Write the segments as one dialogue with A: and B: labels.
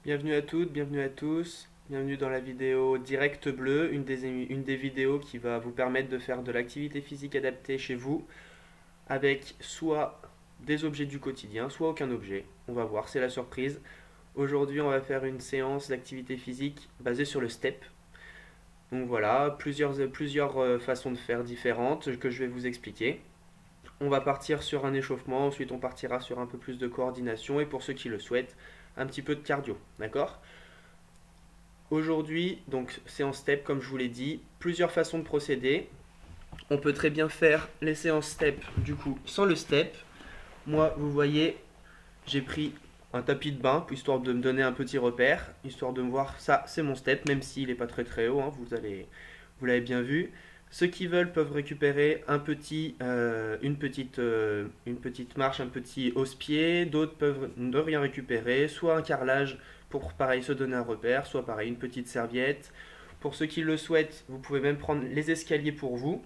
A: Bienvenue à toutes, bienvenue à tous, bienvenue dans la vidéo Direct Bleu, une des vidéos qui va vous permettre de faire de l'activité physique adaptée chez vous avec soit des objets du quotidien, soit aucun objet. On va voir, c'est la surprise. Aujourd'hui, on va faire une séance d'activité physique basée sur le step. Donc voilà, plusieurs façons de faire différentes que je vais vous expliquer. On va partir sur un échauffement, ensuite on partira sur un peu plus de coordination et pour ceux qui le souhaitent, un petit peu de cardio, d'accord? Aujourd'hui, donc séance step comme je vous l'ai dit, plusieurs façons de procéder. On peut très bien faire les séances step du coup sans le step. Moi, vous voyez, j'ai pris un tapis de bain histoire de me donner un petit repère, histoire de me voir ça, c'est mon step, même s'il n'est pas très haut, hein, vous l'avez bien vu. Ceux qui veulent peuvent récupérer une petite marche, un petit hausse-pied. D'autres peuvent ne rien récupérer, soit un carrelage pour pareil se donner un repère, soit pareil une petite serviette. Pour ceux qui le souhaitent, vous pouvez même prendre les escaliers pour vous.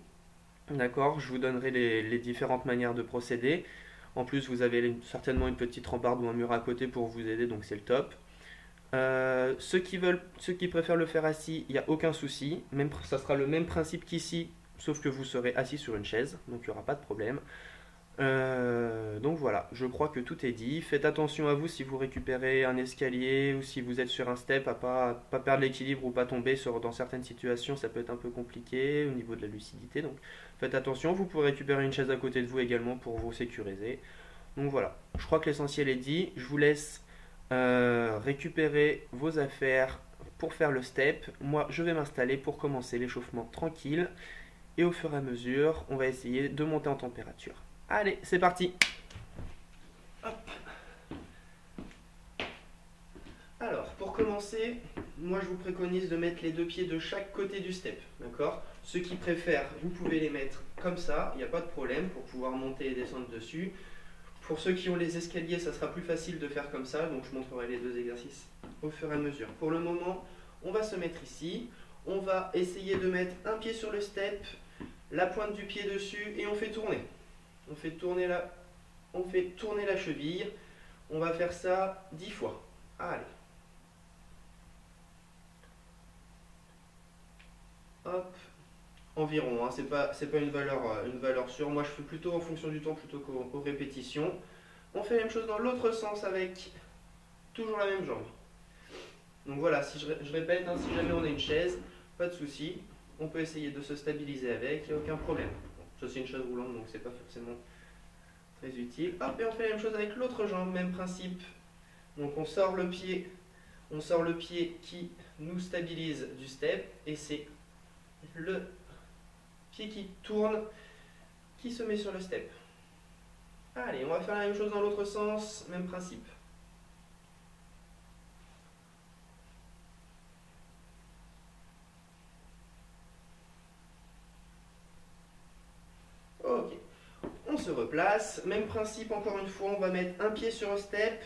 A: D'accord, je vous donnerai les différentes manières de procéder. En plus, vous avez certainement une petite rambarde ou un mur à côté pour vous aider, donc c'est le top. Ceux qui préfèrent le faire assis, il n'y a aucun souci. Même, ça sera le même principe qu'ici, sauf que vous serez assis sur une chaise, donc il n'y aura pas de problème. Donc voilà, je crois que tout est dit. Faites attention à vous si vous récupérez un escalier ou si vous êtes sur un step, à pas perdre l'équilibre ou pas tomber dans certaines situations, ça peut être un peu compliqué au niveau de la lucidité. Donc faites attention, vous pourrez récupérer une chaise à côté de vous également pour vous sécuriser. Donc voilà, je crois que l'essentiel est dit. Je vous laisse récupérer vos affaires pour faire le step. Moi, je vais m'installer pour commencer l'échauffement tranquille. Et au fur et à mesure, on va essayer de monter en température. Allez, c'est parti. Hop. Alors, pour commencer, moi je vous préconise de mettre les deux pieds de chaque côté du step. D'accord? Ceux qui préfèrent, vous pouvez les mettre comme ça, il n'y a pas de problème pour pouvoir monter et descendre dessus. Pour ceux qui ont les escaliers, ça sera plus facile de faire comme ça, donc je montrerai les deux exercices au fur et à mesure. Pour le moment, on va se mettre ici. On va essayer de mettre un pied sur le step, la pointe du pied dessus et on fait tourner. On fait tourner la cheville. On va faire ça 10 fois. Allez. Hop. Environ, hein. C'est pas une valeur sûre. Moi, je fais plutôt en fonction du temps plutôt qu'aux répétitions. On fait la même chose dans l'autre sens avec toujours la même jambe. Donc voilà, si je répète, hein, si jamais on a une chaise, pas de souci. On peut essayer de se stabiliser avec, il n'y a aucun problème. Ça, c'est une chaise roulante, donc c'est pas forcément très utile. Hop, et on fait la même chose avec l'autre jambe, même principe. Donc on sort le pied qui nous stabilise du step, et c'est le pied qui tourne qui se met sur le step. Allez, on va faire la même chose dans l'autre sens, même principe. Ok, on se replace, même principe encore une fois, on va mettre un pied sur le step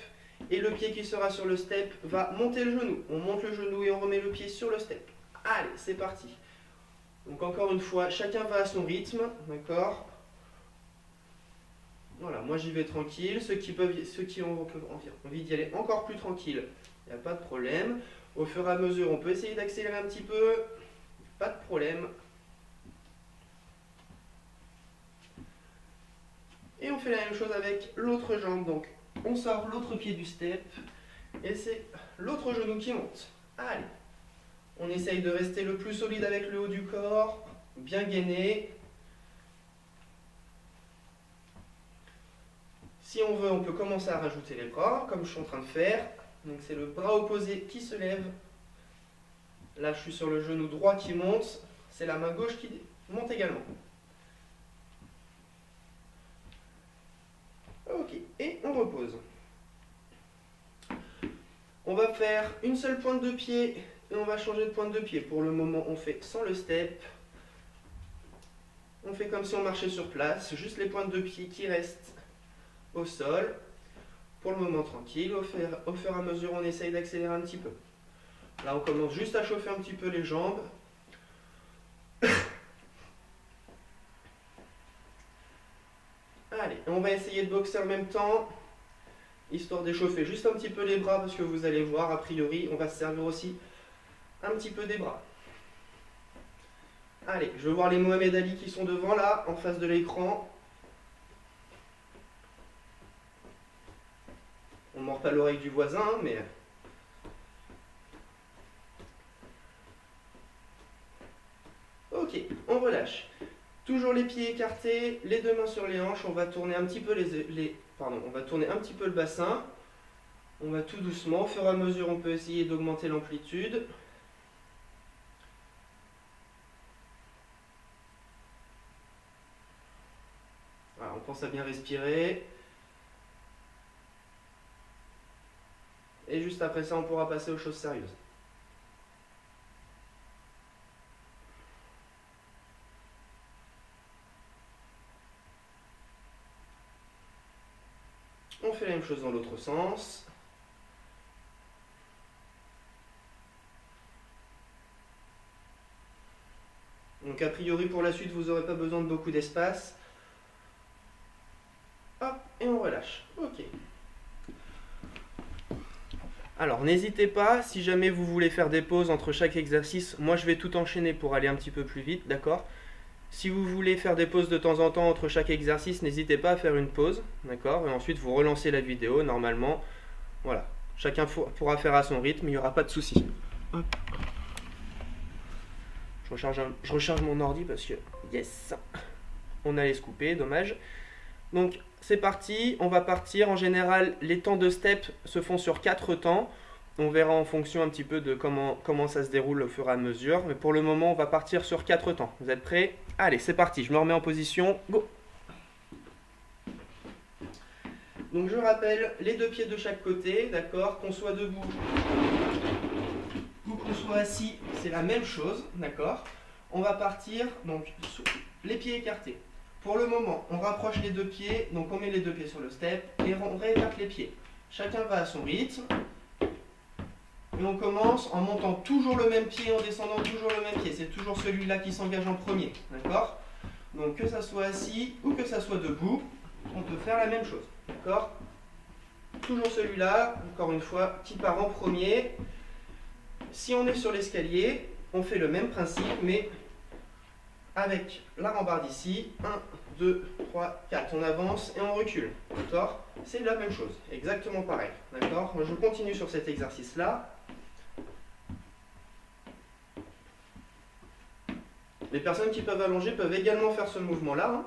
A: et le pied qui sera sur le step va monter le genou. On monte le genou et on remet le pied sur le step. Allez, c'est parti. Donc encore une fois, chacun va à son rythme, d'accord? Voilà, moi j'y vais tranquille. Ceux qui ont envie d'y aller encore plus tranquille, il n'y a pas de problème. Au fur et à mesure, on peut essayer d'accélérer un petit peu, pas de problème. Et on fait la même chose avec l'autre jambe. Donc on sort l'autre pied du step et c'est l'autre genou qui monte. Allez, on essaye de rester le plus solide avec le haut du corps, bien gainé. Si on veut, on peut commencer à rajouter les bras, comme je suis en train de faire. Donc c'est le bras opposé qui se lève. Là, je suis sur le genou droit qui monte. C'est la main gauche qui monte également. Ok, et on repose. On va faire une seule pointe de pied et on va changer de pointe de pied. Pour le moment, on fait sans le step. On fait comme si on marchait sur place, juste les pointes de pied qui restent au sol. Pour le moment, tranquille. Au fur et à mesure, on essaye d'accélérer un petit peu. Là, on commence juste à chauffer un petit peu les jambes. Allez, on va essayer de boxer en même temps. histoire d'échauffer juste un petit peu les bras, parce que vous allez voir, a priori, on va se servir aussi un petit peu des bras. Allez, je veux voir les Mohamed Ali qui sont devant là, en face de l'écran. On ne mord pas l'oreille du voisin, mais... Ok, on relâche. Toujours les pieds écartés, les deux mains sur les hanches, on va tourner un petit peu on va tourner un petit peu le bassin. On va tout doucement, au fur et à mesure on peut essayer d'augmenter l'amplitude. Voilà, on pense à bien respirer. Et juste après ça, on pourra passer aux choses sérieuses. On fait la même chose dans l'autre sens. Donc a priori pour la suite, vous n'aurez pas besoin de beaucoup d'espace. Hop, et on relâche. Ok. Alors n'hésitez pas, si jamais vous voulez faire des pauses entre chaque exercice, moi je vais tout enchaîner pour aller un petit peu plus vite, d'accord? Si vous voulez faire des pauses de temps en temps entre chaque exercice, n'hésitez pas à faire une pause, d'accord? Et ensuite vous relancez la vidéo, normalement, voilà. Chacun pourra faire à son rythme, il n'y aura pas de souci. Hop. Je recharge mon ordi parce que, yes, on allait se couper, dommage. Donc c'est parti, on va partir. En général, les temps de step se font sur 4 temps. On verra en fonction un petit peu de comment ça se déroule au fur et à mesure. Mais pour le moment, on va partir sur 4 temps. Vous êtes prêts? Allez, c'est parti. Je me remets en position. Go! Donc je rappelle, les deux pieds de chaque côté, d'accord? Qu'on soit debout ou qu'on soit assis, c'est la même chose, d'accord? On va partir, donc, les pieds écartés. Pour le moment, on rapproche les deux pieds, donc on met les deux pieds sur le step et on réécarte les pieds. Chacun va à son rythme. Et on commence en montant toujours le même pied, en descendant toujours le même pied. C'est toujours celui-là qui s'engage en premier, d'accord? Donc que ça soit assis ou que ça soit debout, on peut faire la même chose, d'accord? Toujours celui-là, encore une fois, qui part en premier. Si on est sur l'escalier, on fait le même principe, mais avec la rambarde ici. 1, 2, 3, 4. On avance et on recule, d'accord? C'est la même chose, exactement pareil, d'accord? Je continue sur cet exercice-là. Les personnes qui peuvent allonger peuvent également faire ce mouvement-là, hein.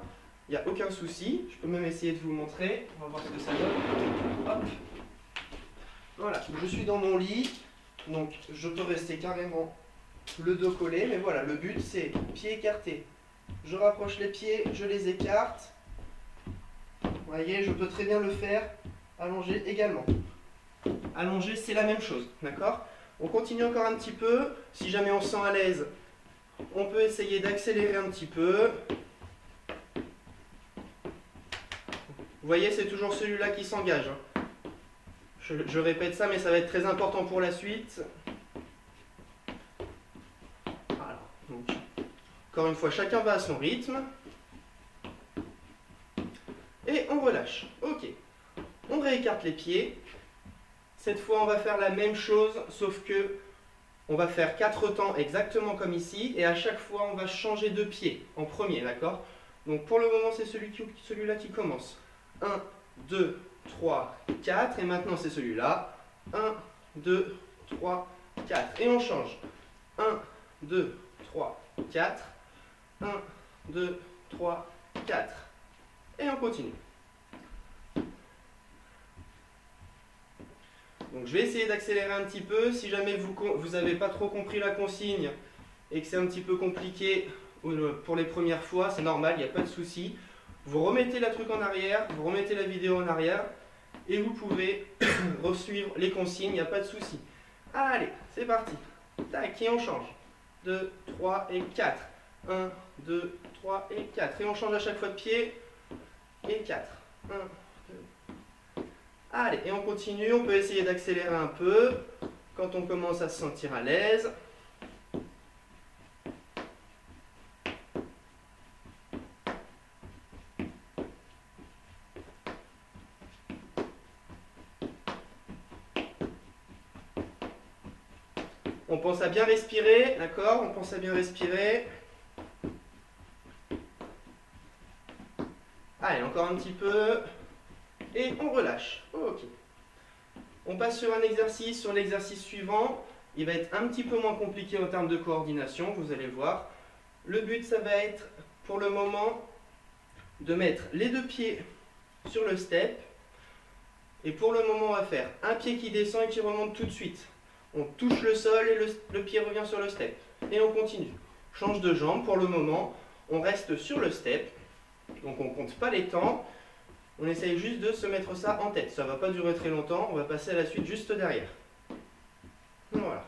A: Il n'y a aucun souci. Je peux même essayer de vous montrer. On va voir ce que ça donne. Hop. Voilà, je suis dans mon lit, donc je peux rester carrément le dos collé, mais voilà, le but c'est pieds écartés. Je rapproche les pieds, je les écarte. Vous voyez, je peux très bien le faire allongé également. Allongé, c'est la même chose, d'accord? On continue encore un petit peu. Si jamais on se sent à l'aise, on peut essayer d'accélérer un petit peu. Vous voyez, c'est toujours celui-là qui s'engage, hein. Je répète ça, mais ça va être très important pour la suite. Voilà. Donc, encore une fois, chacun va à son rythme. Et on relâche. Ok. On réécarte les pieds. Cette fois, on va faire la même chose, sauf que on va faire 4 temps exactement comme ici. Et à chaque fois, on va changer de pied en premier, d'accord? Donc pour le moment, c'est celui-là qui commence. 1, 2, 3, 4. Et maintenant, c'est celui-là. 1, 2, 3, 4. Et on change. 1, 2, 3, 4. 1, 2, 3, 4. Et on continue. Donc je vais essayer d'accélérer un petit peu. Si jamais vous n'avez pas trop compris la consigne et que c'est un petit peu compliqué pour les premières fois, c'est normal, il n'y a pas de souci. Vous remettez la truc en arrière, vous remettez la vidéo en arrière et vous pouvez resuivre les consignes, il n'y a pas de souci. Allez, c'est parti. Tac, et on change. 2, 3 et 4. 1, 2, 3 et 4. Et on change à chaque fois de pied. Et 4. 1, 2. Allez, et on continue. On peut essayer d'accélérer un peu quand on commence à se sentir à l'aise. On pense à bien respirer, d'accord? On pense à bien respirer. Allez, encore un petit peu. Et on relâche. Ok. On passe sur un exercice, sur l'exercice suivant. Il va être un petit peu moins compliqué en termes de coordination, vous allez voir. Le but, ça va être, pour le moment, de mettre les deux pieds sur le step. Et pour le moment, on va faire un pied qui descend et qui remonte tout de suite. On touche le sol et le pied revient sur le step. Et on continue. Change de jambe. Pour le moment, on reste sur le step. Donc on ne compte pas les temps. On essaye juste de se mettre ça en tête. Ça ne va pas durer très longtemps. On va passer à la suite juste derrière. Voilà.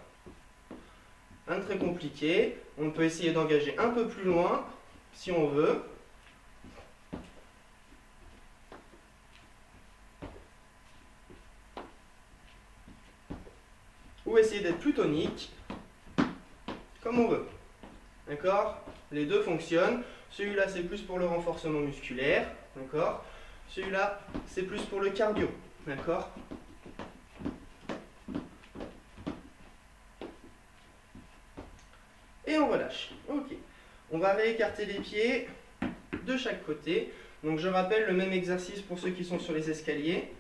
A: Un très compliqué. On peut essayer d'engager un peu plus loin si on veut. Ou essayer d'être plus tonique, comme on veut. D'accord? Les deux fonctionnent. Celui-là, c'est plus pour le renforcement musculaire. D'accord? Celui-là, c'est plus pour le cardio. D'accord? Et on relâche. Ok. On va réécarter les pieds de chaque côté. Donc je rappelle le même exercice pour ceux qui sont sur les escaliers.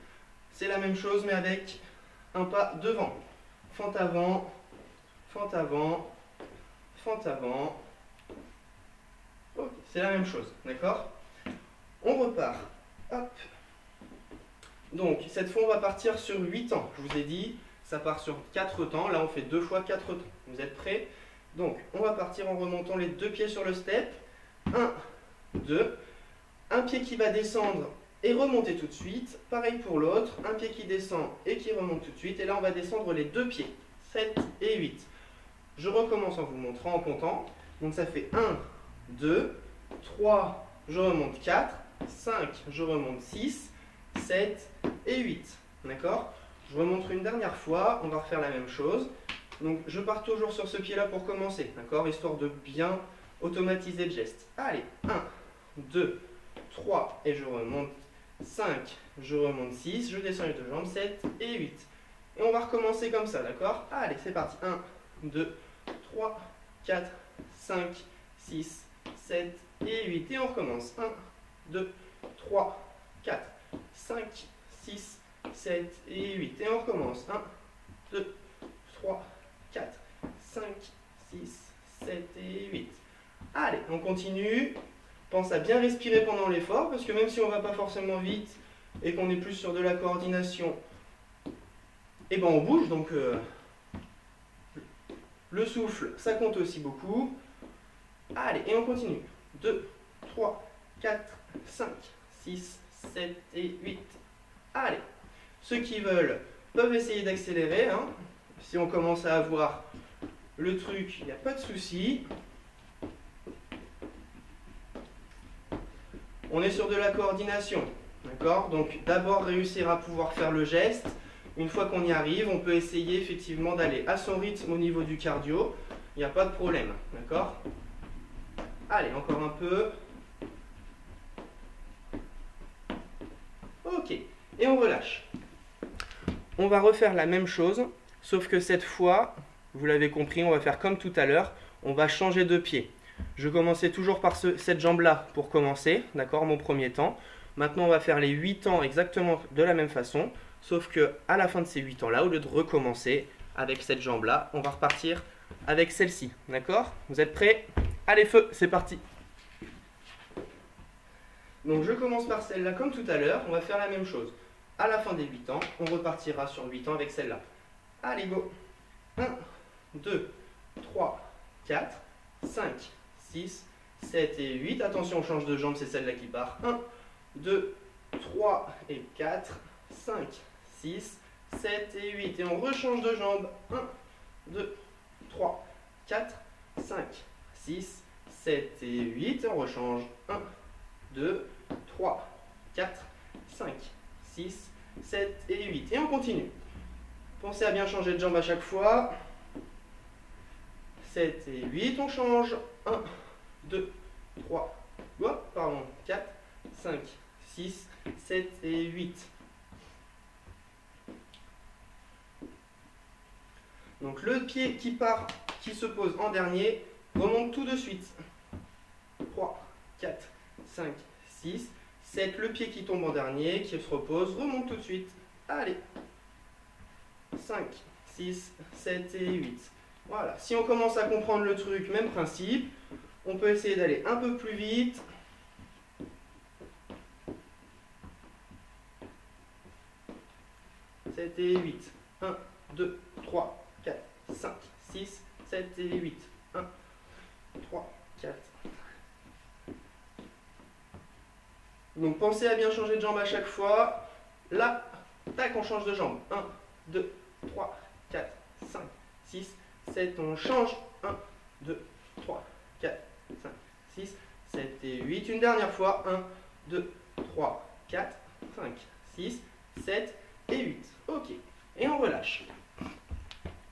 A: C'est la même chose, mais avec un pas devant. Fente avant, fente avant, fente avant. Ok, c'est la même chose, d'accord? On repart. Hop. Donc, cette fois, on va partir sur 8 temps. Je vous ai dit, ça part sur 4 temps. Là, on fait 2 fois 4 temps. Vous êtes prêts? Donc, on va partir en remontant les deux pieds sur le step. 1, 2. Un pied qui va descendre et remonter tout de suite. Pareil pour l'autre. Un pied qui descend et qui remonte tout de suite. Et là, on va descendre les deux pieds. 7 et 8. Je recommence en vous montrant, en comptant. Donc, ça fait 1, 2, 3, je remonte 4, 5, je remonte 6, 7 et 8. D'accord? Je remonte une dernière fois. On va refaire la même chose. Donc, je pars toujours sur ce pied-là pour commencer. D'accord? Histoire de bien automatiser le geste. Allez, 1, 2, 3 et je remonte 5, je remonte 6, je descends les deux jambes, 7 et 8. Et on va recommencer comme ça, d'accord? Allez, c'est parti. 1, 2, 3, 4, 5, 6, 7 et 8. Et on recommence. 1, 2, 3, 4, 5, 6, 7 et 8. Et on recommence. 1, 2, 3, 4, 5, 6, 7 et 8. Allez, on continue. Pense à bien respirer pendant l'effort, parce que même si on ne va pas forcément vite et qu'on est plus sur de la coordination, et ben on bouge, donc le souffle, ça compte aussi beaucoup. Allez, et on continue. 2, 3, 4, 5, 6, 7 et 8. Allez, ceux qui veulent peuvent essayer d'accélérer. Hein. Si on commence à avoir le truc, il n'y a pas de souci. On est sur de la coordination, d'accord? Donc d'abord réussir à pouvoir faire le geste. Une fois qu'on y arrive, on peut essayer effectivement d'aller à son rythme au niveau du cardio. Il n'y a pas de problème, d'accord? Allez, encore un peu. Ok, et on relâche. On va refaire la même chose, sauf que cette fois, vous l'avez compris, on va faire comme tout à l'heure. On va changer de pied. Je commençais toujours par cette jambe-là pour commencer, d'accord, mon premier temps. Maintenant, on va faire les 8 temps exactement de la même façon, sauf que à la fin de ces 8 temps-là, au lieu de recommencer avec cette jambe-là, on va repartir avec celle-ci, d'accord? Vous êtes prêts? Allez, feu, c'est parti! Donc, je commence par celle-là comme tout à l'heure, on va faire la même chose. À la fin des 8 temps, on repartira sur 8 temps avec celle-là. Allez, go! 1, 2, 3, 4, 5, 6, 7 et 8. Attention, on change de jambe, c'est celle-là qui part. 1, 2, 3 et 4, 5, 6, 7 et 8. Et on rechange de jambe. 1, 2, 3, 4, 5, 6, 7 et 8. Et on rechange. 1, 2, 3, 4, 5, 6, 7 et 8. Et on continue. Pensez à bien changer de jambe à chaque fois. 7 et 8, on change. 1, 2, 3, 4, 5, 6, 7 et 8. Donc le pied qui se pose en dernier, remonte tout de suite. 3, 4, 5, 6, 7. Le pied qui tombe en dernier, qui se repose, remonte tout de suite. Allez. 5, 6, 7 et 8. Voilà. Si on commence à comprendre le truc, même principe, on peut essayer d'aller un peu plus vite. 7 et 8. 1, 2, 3, 4, 5, 6, 7 et 8. 1, 3, 4. Donc pensez à bien changer de jambe à chaque fois. Là, tac, on change de jambe. 1, 2, 3, 4, 5, 6, 7. On change. 1, 2, 3, 4, 5, 6, 7 et 8. Une dernière fois. 1, 2, 3, 4, 5, 6, 7 et 8. Ok. Et on relâche.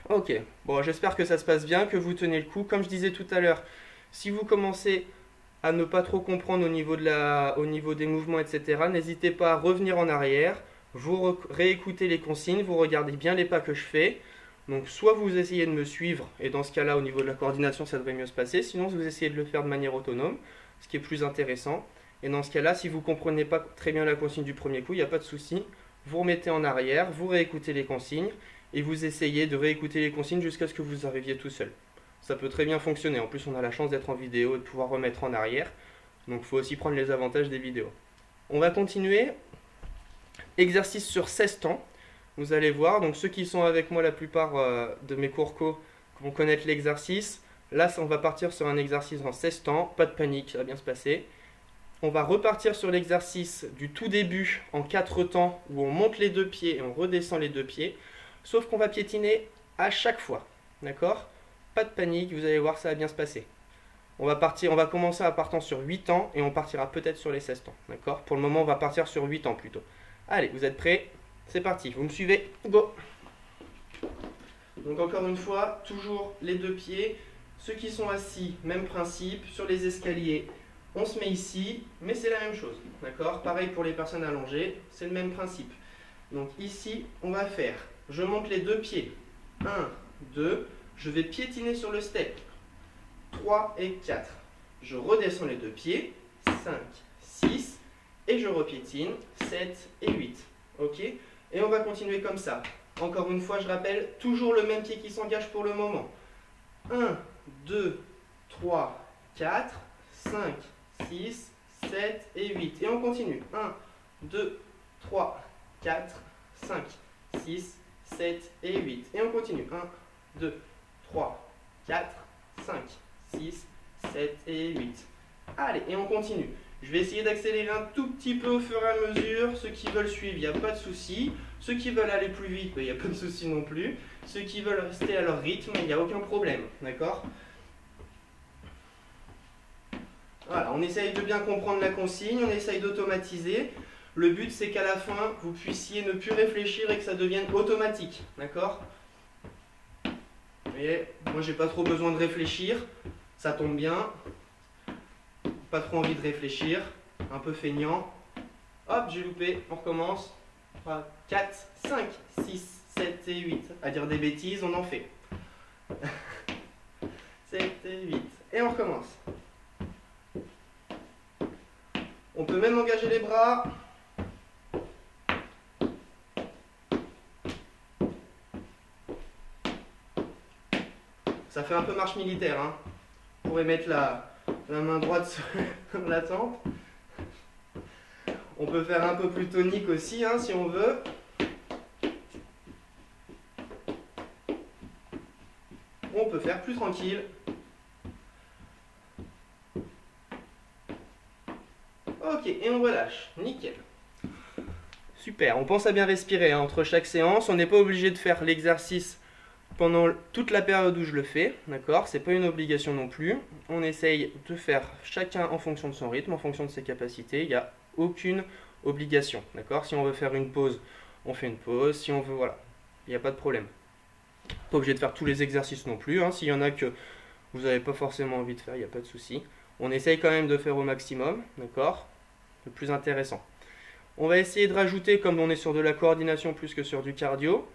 A: Ok. Bon, j'espère que ça se passe bien, que vous tenez le coup. Comme je disais tout à l'heure, si vous commencez à ne pas trop comprendre au niveau des mouvements, etc., n'hésitez pas à revenir en arrière. Vous réécoutez les consignes, vous regardez bien les pas que je fais. Donc soit vous essayez de me suivre, et dans ce cas-là, au niveau de la coordination, ça devrait mieux se passer. Sinon, vous essayez de le faire de manière autonome, ce qui est plus intéressant. Et dans ce cas-là, si vous ne comprenez pas très bien la consigne du premier coup, il n'y a pas de souci. Vous remettez en arrière, vous réécoutez les consignes, et vous essayez de réécouter les consignes jusqu'à ce que vous arriviez tout seul. Ça peut très bien fonctionner. En plus, on a la chance d'être en vidéo et de pouvoir remettre en arrière. Donc, il faut aussi prendre les avantages des vidéos. On va continuer. Exercice sur 16 temps. Vous allez voir. Donc, ceux qui sont avec moi la plupart de mes cours co vont connaître l'exercice. Là, on va partir sur un exercice en 16 temps. Pas de panique, ça va bien se passer. On va repartir sur l'exercice du tout début en 4 temps où on monte les deux pieds et on redescend les deux pieds. Sauf qu'on va piétiner à chaque fois. D'accord ? Pas de panique, vous allez voir, ça va bien se passer. On va commencer en partant sur 8 ans et on partira peut-être sur les 16 ans. D'accord ? Pour le moment, on va partir sur 8 ans plutôt. Allez, vous êtes prêts ? C'est parti, vous me suivez ? Go ! Donc encore une fois, toujours les deux pieds. Ceux qui sont assis, même principe. Sur les escaliers, on se met ici, mais c'est la même chose. D'accord ? Pareil pour les personnes allongées, c'est le même principe. Donc ici, on va faire, je monte les deux pieds. 1, 2, je vais piétiner sur le step. 3 et 4. Je redescends les deux pieds. 5, 6. Et je repiétine. 7 et 8. Ok ? Et on va continuer comme ça. Encore une fois, je rappelle, toujours le même pied qui s'engage pour le moment. 1, 2, 3, 4, 5, 6, 7 et 8. Et on continue. 1, 2, 3, 4, 5, 6, 7 et 8. Et on continue. 1, 2, 3, 4, 5, 6, 7 et 8. Allez, et on continue. Je vais essayer d'accélérer un tout petit peu au fur et à mesure. Ceux qui veulent suivre, il n'y a pas de souci. Ceux qui veulent aller plus vite, il n'y a pas de souci non plus. Ceux qui veulent rester à leur rythme, il n'y a aucun problème. D'accord ? Voilà, on essaye de bien comprendre la consigne, on essaye d'automatiser. Le but, c'est qu'à la fin, vous puissiez ne plus réfléchir et que ça devienne automatique. D'accord ? Et moi, j'ai pas trop besoin de réfléchir. Ça tombe bien. Pas trop envie de réfléchir. Un peu feignant. Hop, j'ai loupé. On recommence. 3, 4, 5, 6, 7 et 8. À dire des bêtises, on en fait. 7 et 8. Et on recommence. On peut même engager les bras. Ça fait un peu marche militaire. Hein. Vous pourrez mettre la main droite sur la tempe. On peut faire un peu plus tonique aussi, hein, si on veut. On peut faire plus tranquille. Ok, et on relâche. Nickel. Super, on pense à bien respirer hein, entre chaque séance. On n'est pas obligé de faire l'exercice pendant toute la période où je le fais, d'accord ? C'est pas une obligation non plus. On essaye de faire chacun en fonction de son rythme, en fonction de ses capacités. Il n'y a aucune obligation, d'accord ? Si on veut faire une pause, on fait une pause. Si on veut, voilà, il n'y a pas de problème. Pas obligé de faire tous les exercices non plus. Hein. S'il y en a que vous n'avez pas forcément envie de faire, il n'y a pas de souci. On essaye quand même de faire au maximum, d'accord ? Le plus intéressant. On va essayer de rajouter, comme on est sur de la coordination plus que sur du cardio,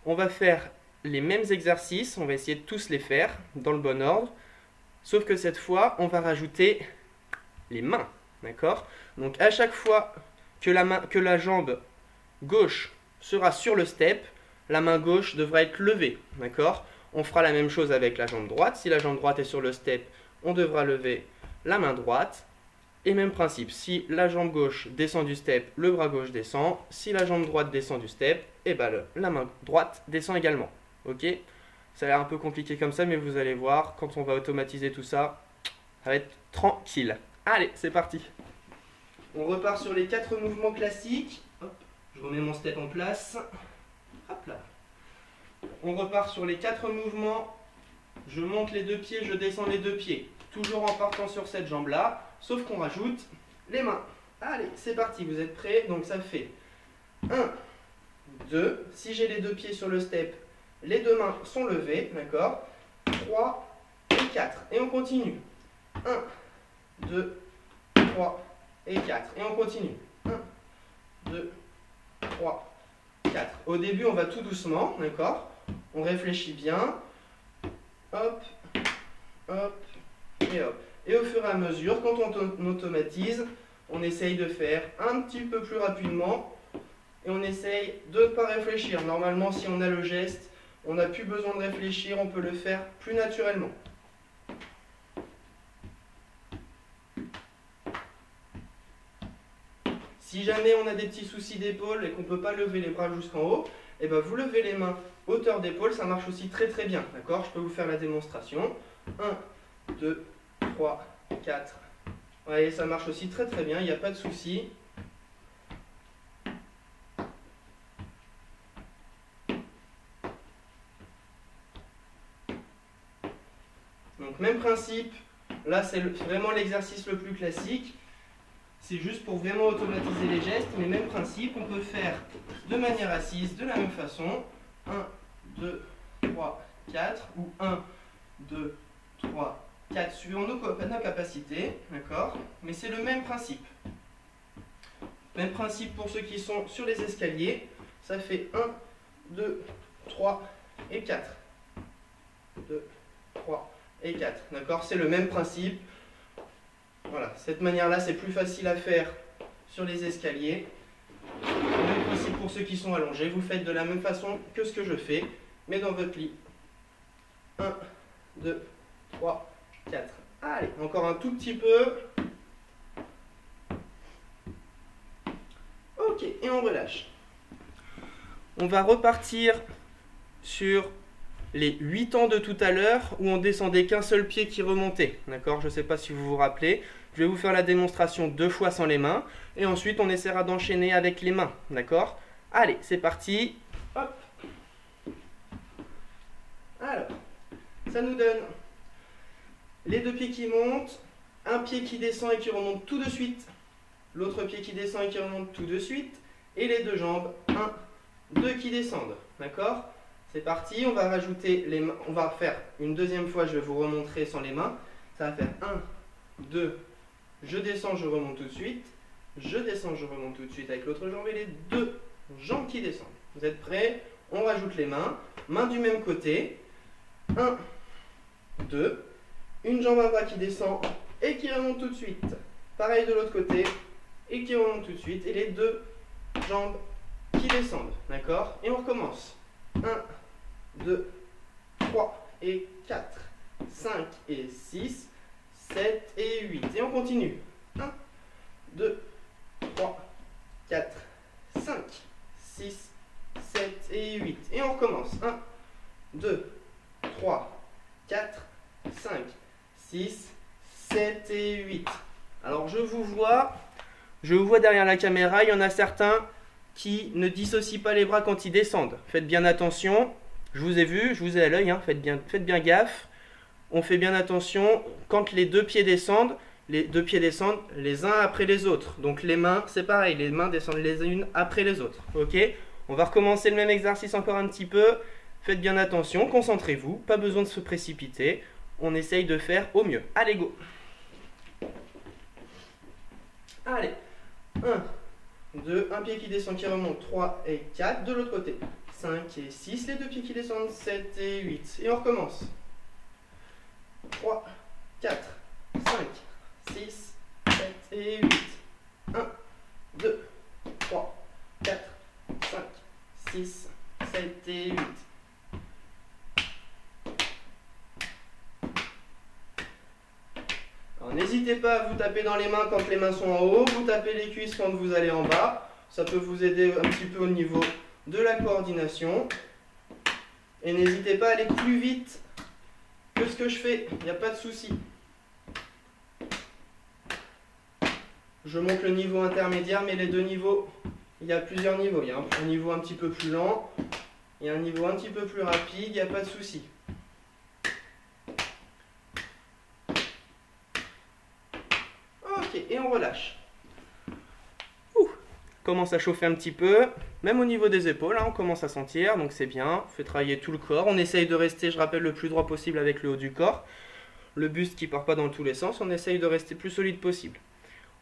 A: on va faire les mêmes exercices, on va essayer de tous les faire dans le bon ordre, sauf que cette fois, on va rajouter les mains, d'accord? Donc à chaque fois que la jambe gauche sera sur le step, la main gauche devra être levée, d'accord? On fera la même chose avec la jambe droite. Si la jambe droite est sur le step, on devra lever la main droite. Et même principe, si la jambe gauche descend du step, le bras gauche descend. Si la jambe droite descend du step, et ben la main droite descend également. Ok? Ça a l'air un peu compliqué comme ça, mais vous allez voir, quand on va automatiser tout ça, ça va être tranquille. Allez, c'est parti. On repart sur les 4 mouvements classiques. Hop, je remets mon step en place. Hop là. On repart sur les 4 mouvements. Je monte les 2 pieds, je descends les 2 pieds. Toujours en partant sur cette jambe-là, sauf qu'on rajoute les mains. Allez, c'est parti, vous êtes prêts? Donc ça fait 1, 2. Si j'ai les 2 pieds sur le step, les 2 mains sont levées, d'accord? 3 et 4. Et on continue. 1, 2, 3 et 4. Et on continue. 1, 2, 3, 4. Au début, on va tout doucement, d'accord? On réfléchit bien. Hop, hop et hop. Et au fur et à mesure, quand on automatise, on essaye de faire un petit peu plus rapidement et on essaye de ne pas réfléchir. Normalement, si on a le geste, on n'a plus besoin de réfléchir, on peut le faire plus naturellement. Si jamais on a des petits soucis d'épaule et qu'on ne peut pas lever les bras jusqu'en haut, et ben vous levez les mains hauteur d'épaule, ça marche aussi très très bien. D'accord? Je peux vous faire la démonstration. 1, 2, 3, 4. Vous voyez, ça marche aussi très très bien, il n'y a pas de souci. Donc même principe, là c'est vraiment l'exercice le plus classique. C'est juste pour vraiment automatiser les gestes, mais même principe, on peut faire de manière assise, de la même façon. 1, 2, 3, 4, ou 1, 2, 3, 4, suivant nos capacités, d'accord? Mais c'est le même principe. Même principe pour ceux qui sont sur les escaliers, ça fait 1, 2, 3 et 4. 2, 3 et 4, d'accord? C'est le même principe. Voilà, cette manière-là, c'est plus facile à faire sur les escaliers. Le même principe pour ceux qui sont allongés. Vous faites de la même façon que ce que je fais, mais dans votre lit. 1, 2, 3, 4. Allez, encore un tout petit peu. Ok, et on relâche. On va repartir sur les 8 temps de tout à l'heure où on descendait qu'un seul pied qui remontait. D'accord? Je ne sais pas si vous vous rappelez. Je vais vous faire la démonstration 2 fois sans les mains. Et ensuite, on essaiera d'enchaîner avec les mains. D'accord? Allez, c'est parti. Hop. Alors, ça nous donne les 2 pieds qui montent, un pied qui descend et qui remonte tout de suite, l'autre pied qui descend et qui remonte tout de suite, et les 2 jambes, 1, 2 qui descendent. D'accord? C'est parti, on va rajouter les mains, on va faire une deuxième fois, je vais vous remontrer sans les mains. Ça va faire 1, 2, je descends, je remonte tout de suite, je descends, je remonte tout de suite avec l'autre jambe et les 2 jambes qui descendent. Vous êtes prêts? On rajoute les mains, mains du même côté, 1, 2, une jambe, un bras qui descend et qui remonte tout de suite. Pareil de l'autre côté et qui remonte tout de suite et les 2 jambes qui descendent. D'accord? Et on recommence. 1, 2, 3 et 4, 5 et 6, 7 et 8. Et on continue. 1, 2, 3, 4, 5, 6, 7 et 8. Et on recommence. 1, 2, 3, 4, 5, 6, 7 et 8. Alors je vous vois derrière la caméra, il y en a certains qui ne dissocient pas les bras quand ils descendent. Faites bien attention. Je vous ai vu, je vous ai à l'œil, hein. Faites bien gaffe. On fait bien attention. Quand les 2 pieds descendent, les uns après les autres. Donc les mains, c'est pareil, les mains descendent les unes après les autres. Ok? On va recommencer le même exercice encore un petit peu. Faites bien attention, concentrez-vous, pas besoin de se précipiter. On essaye de faire au mieux. Allez, go! Allez, 1, 2, un pied qui descend, qui remonte, 3 et 4. De l'autre côté, 5 et 6. Les deux pieds qui descendent, 7 et 8. Et on recommence. 3, 4, 5, 6, 7 et 8. 1, 2, 3, 4, 5, 6, 7 et 8. Alors n'hésitez pas à vous taper dans les mains quand les mains sont en haut, vous tapez les cuisses quand vous allez en bas. Ça peut vous aider un petit peu au niveau de la coordination. Et n'hésitez pas à aller plus vite que ce que je fais, il n'y a pas de souci. Je monte le niveau intermédiaire, mais les deux niveaux, il y a plusieurs niveaux. Il y a un niveau un petit peu plus lent, il y a un niveau un petit peu plus rapide, il n'y a pas de souci. Ok, et on relâche. Commence à chauffer un petit peu, même au niveau des épaules, hein, on commence à sentir, donc c'est bien, on fait travailler tout le corps. On essaye de rester, je rappelle, le plus droit possible avec le haut du corps. Le buste qui ne part pas dans tous les sens, on essaye de rester plus solide possible.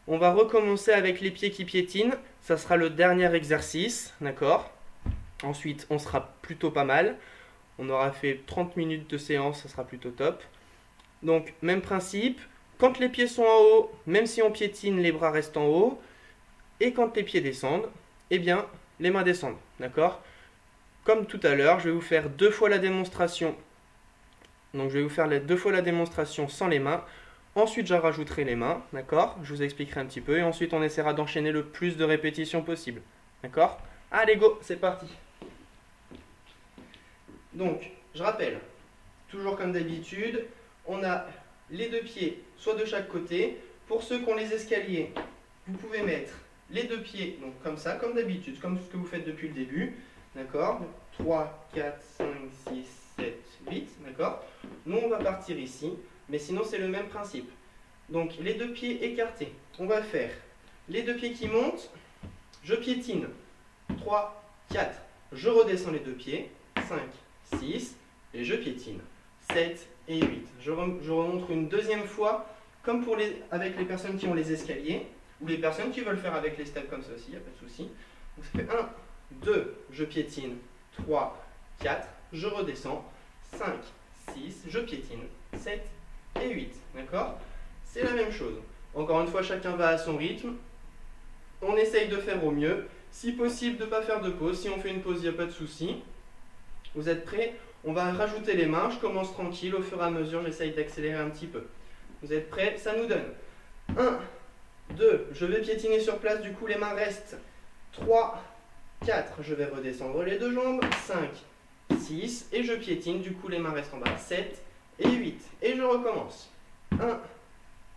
A: On va recommencer avec les pieds qui piétinent, ça sera le dernier exercice, d'accord? Ensuite, on sera plutôt pas mal. On aura fait 30 minutes de séance, ça sera plutôt top. Donc, même principe, quand les pieds sont en haut, même si on piétine, les bras restent en haut. Et quand les pieds descendent, eh bien, les mains descendent, d'accord? Comme tout à l'heure, je vais vous faire 2 fois la démonstration. Donc, je vais vous faire 2 fois la démonstration sans les mains. Ensuite, j'en rajouterai les mains, d'accord? Je vous expliquerai un petit peu. Et ensuite, on essaiera d'enchaîner le plus de répétitions possible, d'accord? Allez, go, c'est parti. Donc, je rappelle, toujours comme d'habitude, on a les 2 pieds, soit de chaque côté. Pour ceux qui ont les escaliers, vous pouvez mettre les 2 pieds, donc comme ça, comme d'habitude, comme ce que vous faites depuis le début, d'accord? 3, 4, 5, 6, 7, 8, d'accord? Nous, on va partir ici, mais sinon, c'est le même principe. Donc, les 2 pieds écartés. On va faire les 2 pieds qui montent, je piétine, 3, 4, je redescends les 2 pieds, 5, 6, et je piétine, 7 et 8. Je remonte une deuxième fois, comme avec les personnes qui ont les escaliers, ou les personnes qui veulent faire avec les steps comme ça aussi, il n'y a pas de souci. Donc ça fait 1, 2, je piétine, 3, 4, je redescends, 5, 6, je piétine, 7 et 8. D'accord? C'est la même chose. Encore une fois, chacun va à son rythme. On essaye de faire au mieux. Si possible, de ne pas faire de pause. Si on fait une pause, il n'y a pas de souci. Vous êtes prêts? On va rajouter les mains. Je commence tranquille. Au fur et à mesure, j'essaye d'accélérer un petit peu. Vous êtes prêts? Ça nous donne 1, 2, je vais piétiner sur place, du coup les mains restent. 3, 4, je vais redescendre les 2 jambes. 5, 6, et je piétine, du coup les mains restent en bas. 7 et 8, et je recommence. 1,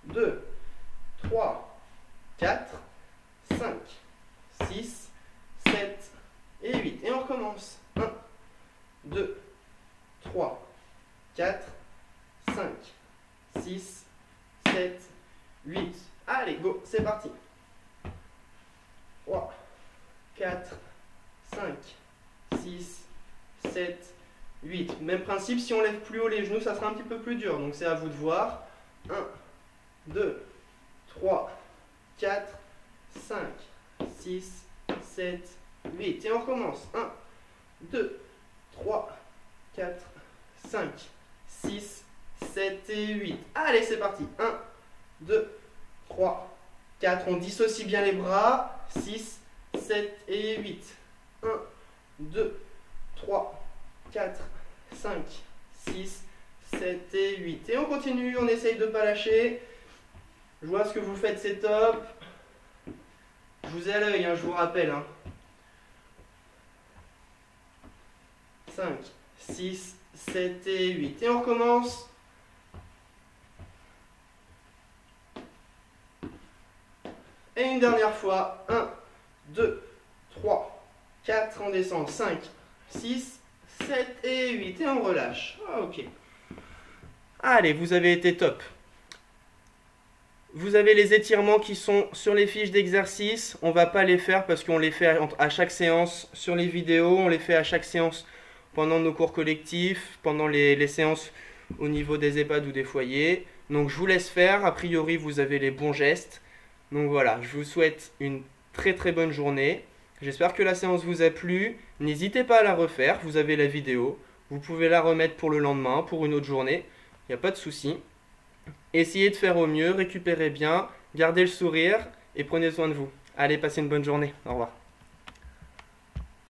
A: 2, 3, 4, 5, 6, 7 et 8. Et on recommence. 1, 2, 3, 4, 5, 6, 7, 8. Allez, go, c'est parti. 3, 4, 5, 6, 7, 8. Même principe, si on lève plus haut les genoux, ça sera un petit peu plus dur. Donc c'est à vous de voir. 1, 2, 3, 4, 5, 6, 7, 8. Et on recommence. 1, 2, 3, 4, 5, 6, 7 et 8. Allez, c'est parti. 1, 2, 3, 4. On dissocie bien les bras. 6, 7 et 8. 1, 2, 3, 4, 5, 6, 7 et 8. Et on continue, on essaye de ne pas lâcher. Je vois ce que vous faites, c'est top. Je vous ai à l'œil, hein, je vous rappelle. 5, 6, 7 et 8. Et on recommence. Et une dernière fois. 1, 2, 3, 4. On descend. 5, 6, 7 et 8. Et on relâche. Ok. Allez, vous avez été top. Vous avez les étirements qui sont sur les fiches d'exercice. On ne va pas les faire parce qu'on les fait à chaque séance sur les vidéos. On les fait à chaque séance pendant nos cours collectifs, pendant les séances au niveau des EHPAD ou des foyers. Donc je vous laisse faire. A priori, vous avez les bons gestes. Donc voilà, je vous souhaite une très très bonne journée. J'espère que la séance vous a plu. N'hésitez pas à la refaire, vous avez la vidéo. Vous pouvez la remettre pour le lendemain, pour une autre journée. Il n'y a pas de souci. Essayez de faire au mieux, récupérez bien, gardez le sourire et prenez soin de vous. Allez, passez une bonne journée. Au revoir.